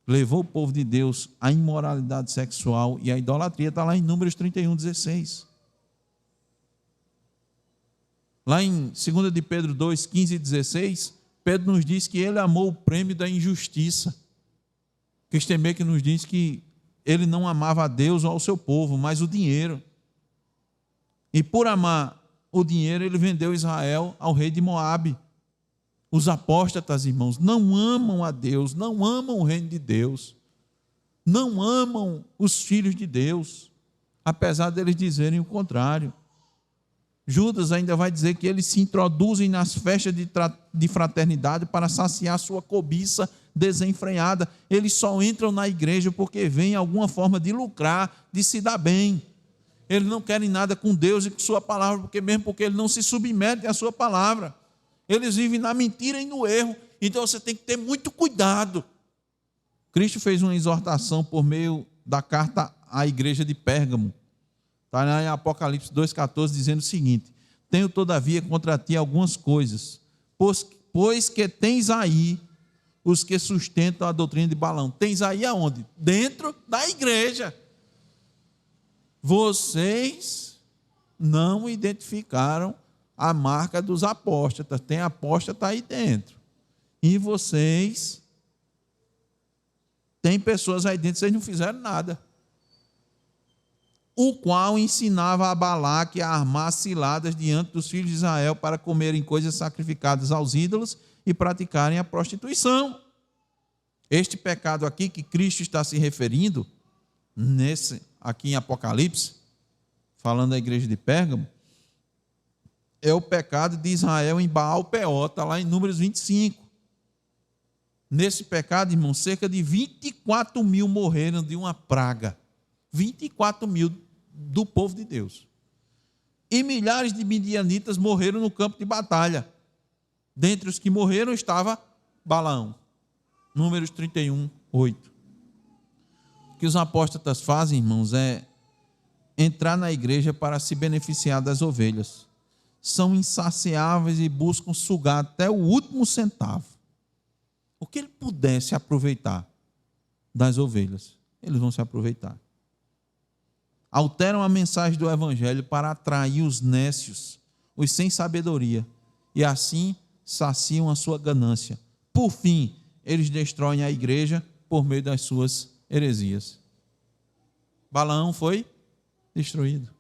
Levou o povo de Deus à imoralidade sexual e à idolatria. Está lá em Números 31:16. Lá em 2 de Pedro 2, 15 e 16, Pedro nos diz que ele amou o prêmio da injustiça. Christenbeck nos diz que ele não amava a Deus ou ao seu povo, mas o dinheiro. E por amar o dinheiro, ele vendeu Israel ao rei de Moabe. Os apóstatas, irmãos, não amam a Deus, não amam o reino de Deus, não amam os filhos de Deus, apesar deles dizerem o contrário. Judas ainda vai dizer que eles se introduzem nas festas de fraternidade para saciar sua cobiça desenfreada. Eles só entram na igreja porque veem alguma forma de lucrar, de se dar bem. Eles não querem nada com Deus e com sua palavra, porque eles não se submetem à sua palavra. Eles vivem na mentira e no erro. Então você tem que ter muito cuidado. Cristo fez uma exortação por meio da carta à igreja de Pérgamo. Está lá em Apocalipse 2,14, dizendo o seguinte: tenho todavia contra ti algumas coisas, pois que tens aí os que sustentam a doutrina de Balaão. Tens aí aonde? Dentro da igreja. Vocês não identificaram a marca dos apóstatas. Tem apóstata aí dentro. E vocês, tem pessoas aí dentro, vocês não fizeram nada. O qual ensinava a Balaque a armar ciladas diante dos filhos de Israel para comerem coisas sacrificadas aos ídolos e praticarem a prostituição. Este pecado aqui que Cristo está se referindo, aqui em Apocalipse, falando da igreja de Pérgamo, é o pecado de Israel em Baal-Peor, está lá em Números 25. Nesse pecado, irmão, cerca de 24 mil morreram de uma praga. 24 mil do povo de Deus. E milhares de midianitas morreram no campo de batalha. Dentre os que morreram estava Balaão. Números 31, 8. O que os apóstatas fazem, irmãos, é entrar na igreja para se beneficiar das ovelhas. São insaciáveis e buscam sugar até o último centavo. O que ele pudesse aproveitar das ovelhas, eles vão se aproveitar. Alteram a mensagem do evangelho para atrair os nécios, os sem sabedoria, e assim saciam a sua ganância. Por fim, eles destroem a igreja por meio das suas heresias. Balaão foi destruído.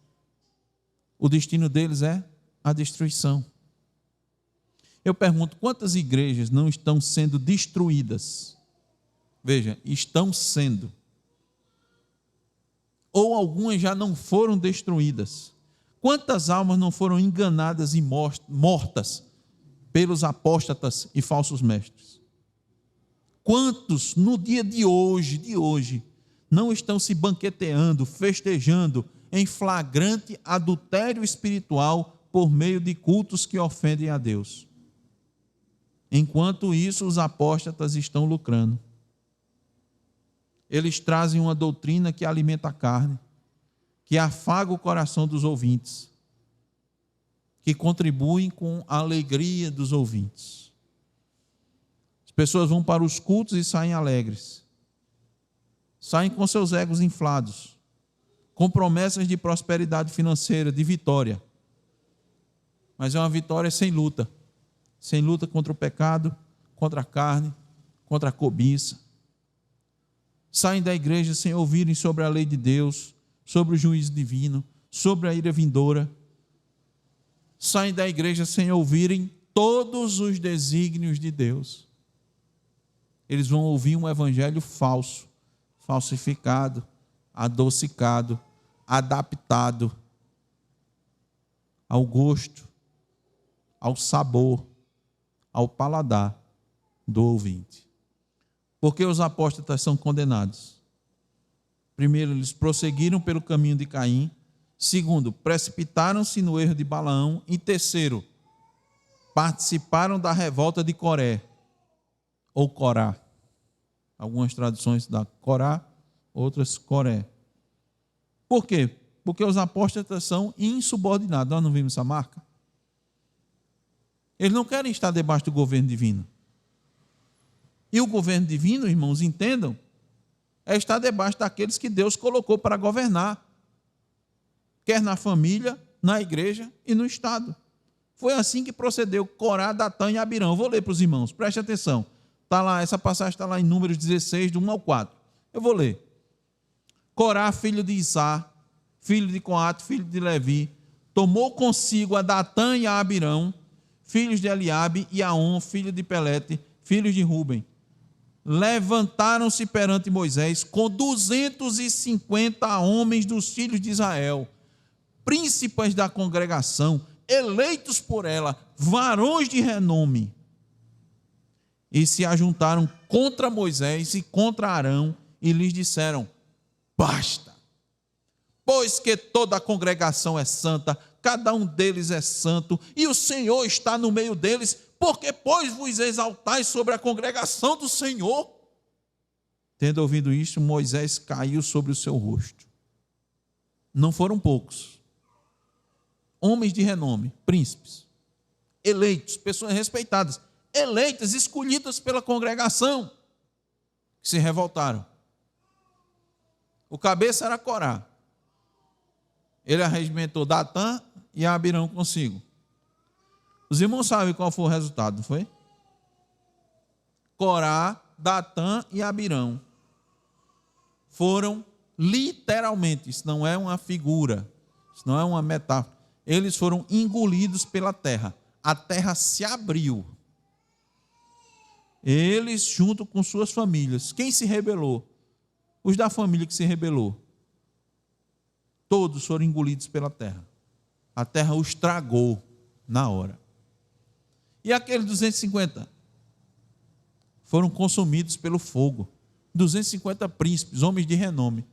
O destino deles é a destruição. Eu pergunto, quantas igrejas não estão sendo destruídas? Veja, estão sendo. Ou algumas já não foram destruídas. Quantas almas não foram enganadas e mortas pelos apóstatas e falsos mestres? Quantos no dia de hoje, não estão se banqueteando, festejando em flagrante adultério espiritual por meio de cultos que ofendem a Deus? Enquanto isso, os apóstatas estão lucrando. Eles trazem uma doutrina que alimenta a carne, que afaga o coração dos ouvintes, que contribuem com a alegria dos ouvintes. As pessoas vão para os cultos e saem alegres, saem com seus egos inflados, com promessas de prosperidade financeira, de vitória. Mas é uma vitória sem luta contra o pecado, contra a carne, contra a cobiça. Saem da igreja sem ouvirem sobre a lei de Deus, sobre o juízo divino, sobre a ira vindoura. Saem da igreja sem ouvirem todos os desígnios de Deus. Eles vão ouvir um evangelho falso, falsificado, adocicado, adaptado ao gosto, ao sabor, ao paladar do ouvinte. Porque os apóstatas são condenados? Primeiro, eles prosseguiram pelo caminho de Caim. Segundo, precipitaram-se no erro de Balaão. E terceiro, participaram da revolta de Coré, ou Corá. Algumas traduções dão Corá, outras Coré. Por quê? Porque os apóstatas são insubordinados. Nós não vimos essa marca? Eles não querem estar debaixo do governo divino. E o governo divino, irmãos, entendam, é estar debaixo daqueles que Deus colocou para governar, quer na família, na igreja e no Estado. Foi assim que procedeu Corá, Datã e Abirão. Eu vou ler para os irmãos, preste atenção. Tá lá, essa passagem está lá em Números 16, do 1 ao 4. Eu vou ler. Corá, filho de Isá, filho de Coate, filho de Levi, tomou consigo a Datã e a Abirão, filhos de Eliabe, e Aon, filho de Pelete, filhos de Ruben. Levantaram-se perante Moisés com 250 homens dos filhos de Israel, príncipes da congregação, eleitos por ela, varões de renome. E se ajuntaram contra Moisés e contra Arão, e lhes disseram: basta, pois que toda a congregação é santa, cada um deles é santo, e o Senhor está no meio deles. Porque, pois, vos exaltais sobre a congregação do Senhor? Tendo ouvido isto, Moisés caiu sobre o seu rosto. Não foram poucos. Homens de renome, príncipes, eleitos, pessoas respeitadas, eleitas, escolhidas pela congregação, que se revoltaram. O cabeça era Corá. Ele arregimentou Datã e Abirão consigo. Os irmãos sabem qual foi o resultado, não foi? Corá, Datã e Abirão foram literalmente, isso não é uma figura, isso não é uma metáfora, eles foram engolidos pela terra. A terra se abriu. Eles, junto com suas famílias. Quem se rebelou? Os da família que se rebelou. Todos foram engolidos pela terra. A terra os tragou na hora. E aqueles 250 foram consumidos pelo fogo. 250 príncipes, homens de renome.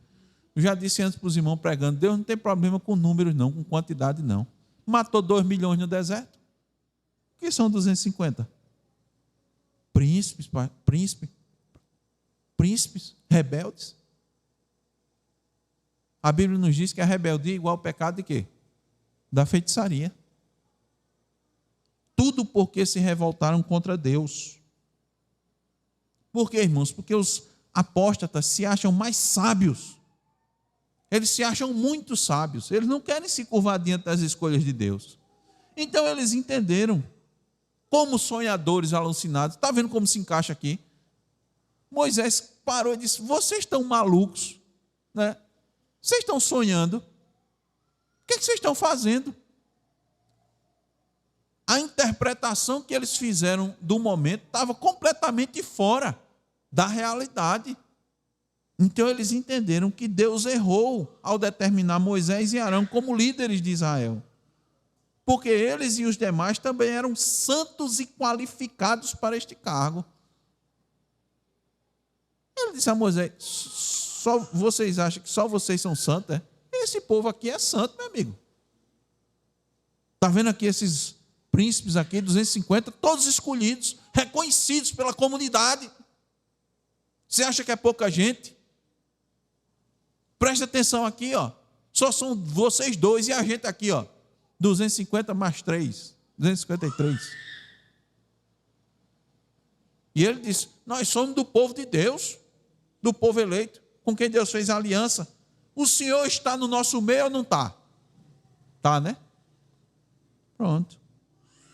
Eu já disse antes para os irmãos pregando, Deus não tem problema com números não, com quantidade não. Matou 2 milhões no deserto. O que são 250? Príncipes, rebeldes. A Bíblia nos diz que a rebeldia é igual ao pecado de quê? Da feitiçaria. Tudo porque se revoltaram contra Deus. Por quê, irmãos? Porque os apóstatas se acham mais sábios. Eles se acham muito sábios. Eles não querem se curvar diante das escolhas de Deus. Então eles entenderam, como sonhadores alucinados. Está vendo como se encaixa aqui? Moisés parou e disse: vocês estão malucos, né? Vocês estão sonhando. O que vocês estão fazendo? A interpretação que eles fizeram do momento estava completamente fora da realidade. Então eles entenderam que Deus errou ao determinar Moisés e Arão como líderes de Israel. Porque eles e os demais também eram santos e qualificados para este cargo. Ele disse a Moisés: só vocês acham que só vocês são santos? É? Esse povo aqui é santo, meu amigo. Está vendo aqui esses príncipes aqui, 250, todos escolhidos, reconhecidos pela comunidade. Você acha que é pouca gente? Presta atenção aqui, ó. Só são vocês dois e a gente aqui, ó. 250 mais 3, 253. E ele disse: nós somos do povo de Deus, do povo eleito, com quem Deus fez a aliança. O Senhor está no nosso meio ou não está? Está, né? Pronto.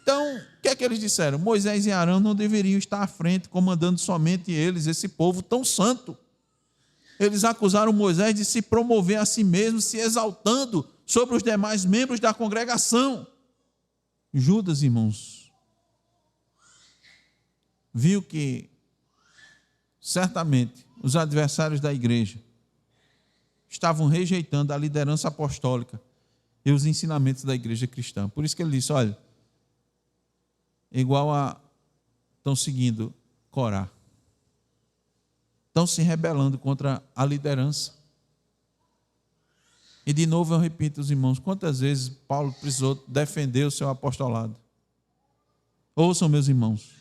Então, o que é que eles disseram? Moisés e Arão não deveriam estar à frente, comandando somente eles, esse povo tão santo. Eles acusaram Moisés de se promover a si mesmo, se exaltando sobre os demais membros da congregação. Judas, irmãos, viu que certamente os adversários da igreja estavam rejeitando a liderança apostólica e os ensinamentos da igreja cristã. Por isso que ele disse: olha, estão seguindo Corá, estão se rebelando contra a liderança. E de novo eu repito, os irmãos, quantas vezes Paulo precisou defender o seu apostolado? Ouçam, meus irmãos,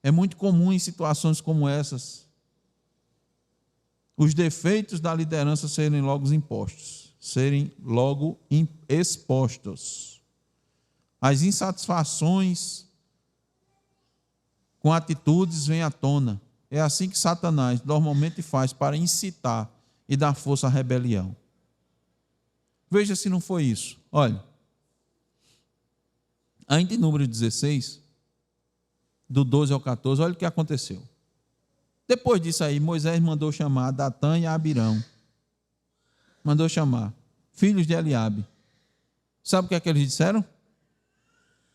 é muito comum em situações como essas os defeitos da liderança serem logo impostos, serem logo expostos. As insatisfações com atitudes vêm à tona. É assim que Satanás normalmente faz para incitar e dar força à rebelião. Veja se não foi isso. Olha, ainda em número 16, do 12 ao 14, olha o que aconteceu. Depois disso aí, Moisés mandou chamar Datã e Abirão. Mandou chamar, filhos de Eliabe. Sabe o que é que eles disseram?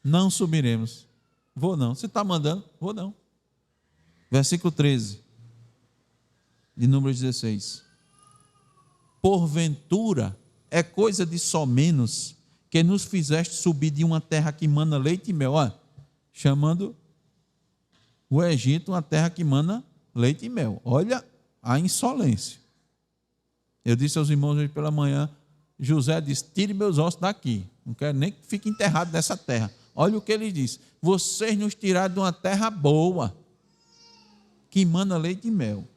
Não subiremos. Vou não. Você está mandando? Vou não. Versículo 13, de número 16. Porventura, é coisa de só menos que nos fizeste subir de uma terra que mana leite e mel. Olha, chamando o Egito uma terra que mana leite e mel. Olha a insolência. Eu disse aos irmãos hoje pela manhã, José disse: tire meus ossos daqui, não quero nem que fique enterrado nessa terra. Olha o que ele disse: vocês nos tiraram de uma terra boa, que mana leite e mel,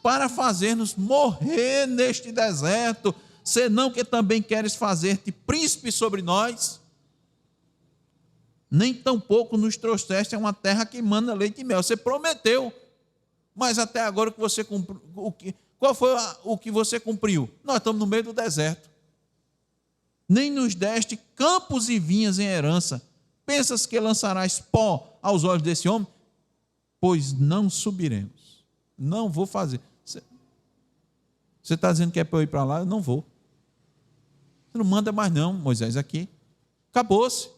para fazer-nos morrer neste deserto, senão que também queres fazer-te príncipe sobre nós? Nem tampouco nos trouxeste a uma terra que mana leite e mel. Você prometeu, mas até agora que você cumpriu, qual foi o que você cumpriu? Nós estamos no meio do deserto. Nem nos deste campos e vinhas em herança. Pensas que lançarás pó aos olhos desse homem? Pois não subiremos. Não vou fazer. Você está dizendo que é para eu ir para lá? Eu não vou. Você não manda mais não, Moisés, aqui. Acabou-se.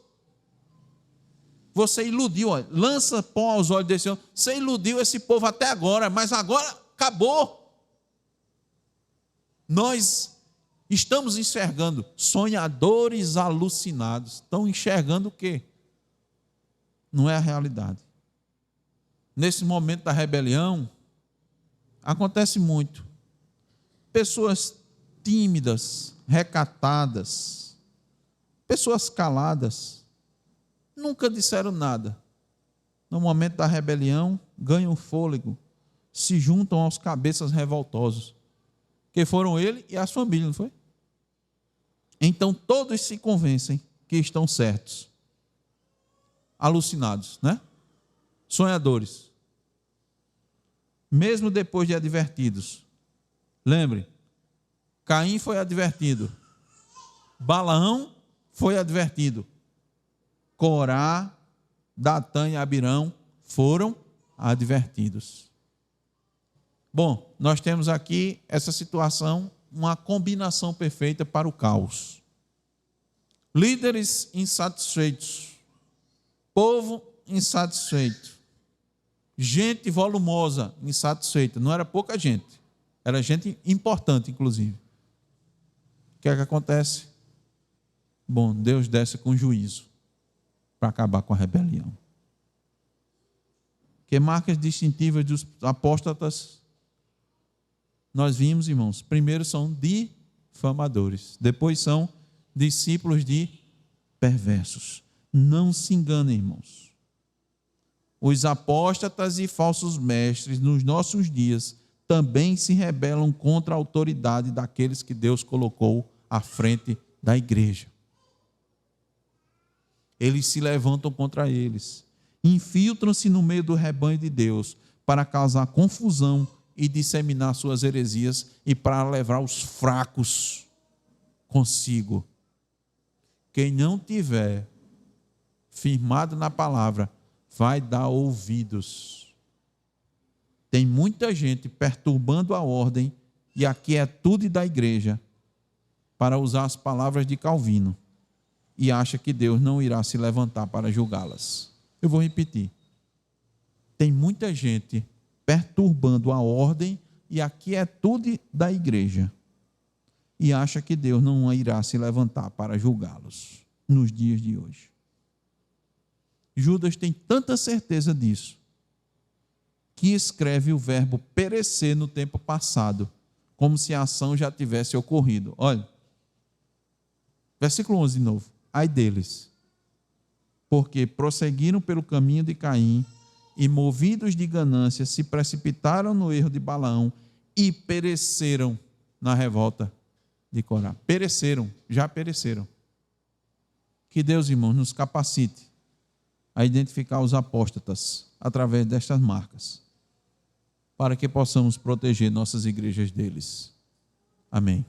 Você iludiu, olha, lança pó aos olhos desse homem. Você iludiu esse povo até agora, mas agora acabou. Nós estamos enxergando sonhadores alucinados. Estão enxergando o quê? Não é a realidade. Nesse momento da rebelião, acontece muito. Pessoas tímidas, recatadas, pessoas caladas, nunca disseram nada. No momento da rebelião, ganham fôlego, se juntam aos cabeças revoltosos, que foram ele e as famílias, não foi? Então todos se convencem que estão certos. Alucinados, né? Sonhadores. Mesmo depois de advertidos. Lembre, Caim foi advertido, Balaão foi advertido, Corá, Datã e Abirão foram advertidos. Bom, nós temos aqui essa situação, uma combinação perfeita para o caos. Líderes insatisfeitos, povo insatisfeito, gente volumosa insatisfeita. Não era pouca gente, era gente importante, inclusive. O que é que acontece? Bom, Deus desce com juízo para acabar com a rebelião. Que marcas distintivas dos apóstatas nós vimos, irmãos? Primeiro são difamadores, depois são discípulos de perversos. Não se enganem, irmãos. Os apóstatas e falsos mestres nos nossos dias também se rebelam contra a autoridade daqueles que Deus colocou à frente da igreja. Eles se levantam contra eles, infiltram-se no meio do rebanho de Deus para causar confusão e disseminar suas heresias e para levar os fracos consigo. Quem não tiver firmado na palavra vai dar ouvidos. Tem muita gente perturbando a ordem e a quietude da igreja para usar as palavras de Calvino e acha que Deus não irá se levantar para julgá-las. Eu vou repetir. Tem muita gente perturbando a ordem e a quietude da igreja e acha que Deus não irá se levantar para julgá-los nos dias de hoje. Judas tem tanta certeza disso que escreve o verbo perecer no tempo passado, como se a ação já tivesse ocorrido. Olha, versículo 11 de novo. Ai deles, porque prosseguiram pelo caminho de Caim e, movidos de ganância, se precipitaram no erro de Balaão e pereceram na revolta de Corá. Pereceram, já pereceram. Que Deus, irmãos, nos capacite a identificar os apóstatas através destas marcas, para que possamos proteger nossas igrejas deles. Amém.